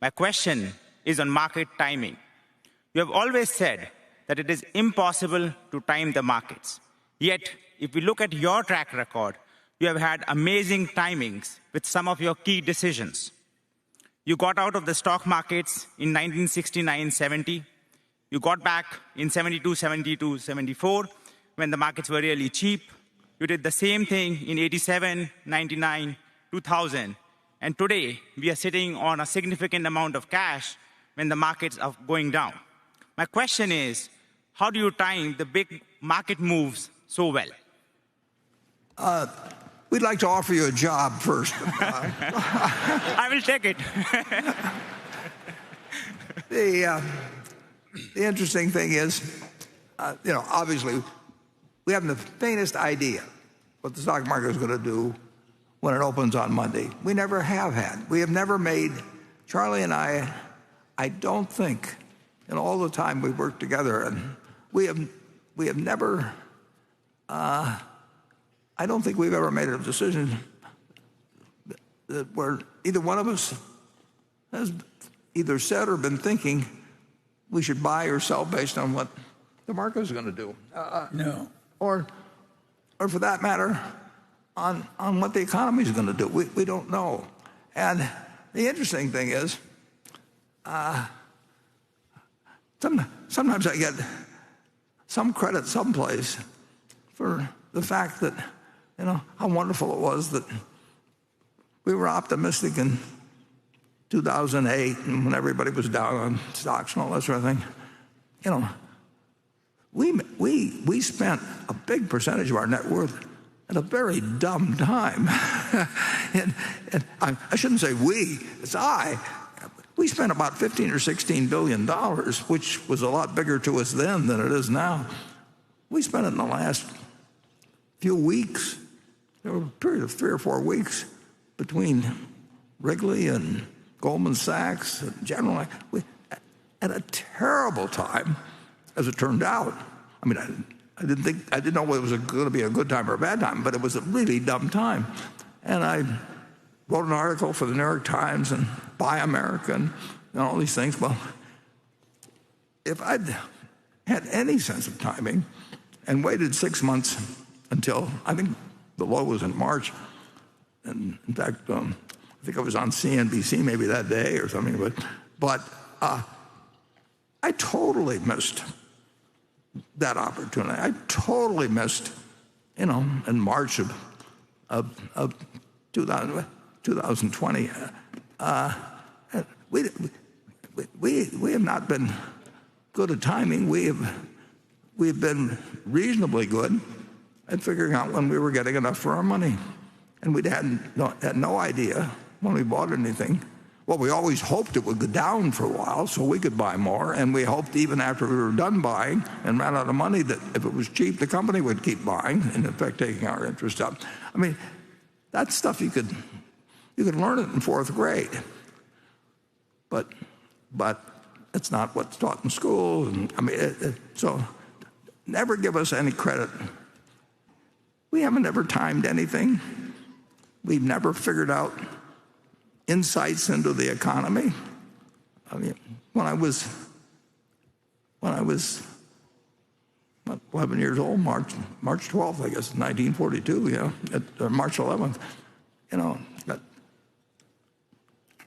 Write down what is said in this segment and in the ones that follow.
My question is on market timing. You have always said that it is impossible to time the markets. Yet, if we look at your track record, you have had amazing timings with some of your key decisions. You got out of the stock markets in 1969-70. You got back in 72, 72, 74 when the markets were really cheap. You did the same thing in 87, 99, 2000. And today, we are sitting on a significant amount of cash when the markets are going down. My question is, how do you time the big market moves so well? We'd like to offer you a job first. I will take it. The interesting thing is, obviously, we haven't the faintest idea what the stock market is going to do when it opens on Monday. We never have had. We have never made, Charlie and I don't think, in all the time we've worked together, and we have never, I don't think we've ever made a decision that where either one of us has either said or been thinking we should buy or sell based on what the market is going to do. No. Or for that matter, on what the economy is going to do. We don't know. And the interesting thing is, sometimes I get some credit someplace for the fact that, how wonderful it was that we were optimistic in 2008 and when everybody was down on stocks and all that sort of thing. We spent a big percentage of our net worth at a very dumb time. and I shouldn't say we, it's I. We spent about $15 or $16 billion, which was a lot bigger to us then than it is now. We spent it in the last few weeks. There was a period of 3 or 4 weeks between Wrigley and Goldman Sachs and General. At a terrible time, as it turned out. I mean, I didn't know whether it was going to be a good time or a bad time, but it was a really dumb time. And I wrote an article for the New York Times and Buy America and all these things. Well, if I'd had any sense of timing and waited 6 months until, I think the low was in March, and in fact, I think I was on CNBC maybe that day or something, but I totally missed that opportunity. I totally missed, in March of 2020. We have not been good at timing. We've been reasonably good at figuring out when we were getting enough for our money, and we had no idea when we bought anything. Well, we always hoped it would go down for a while so we could buy more, and we hoped even after we were done buying and ran out of money that if it was cheap, the company would keep buying, and in fact taking our interest up. I mean, that stuff you could learn it in 4th grade, but it's not what's taught in school. And I mean, so never give us any credit. We haven't ever timed anything. We've never figured out insights into the economy. I mean, when I was 11 years old, March 12th, I guess, 1942, March 11th,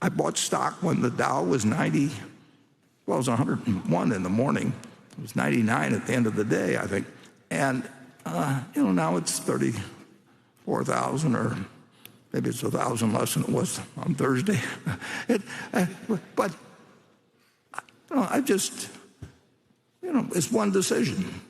I bought stock when the Dow was 90, well, it was 101 in the morning. It was 99 at the end of the day, I think. And, now it's 34,000 or maybe it's 1,000 less than it was on Thursday. But I just, it's one decision.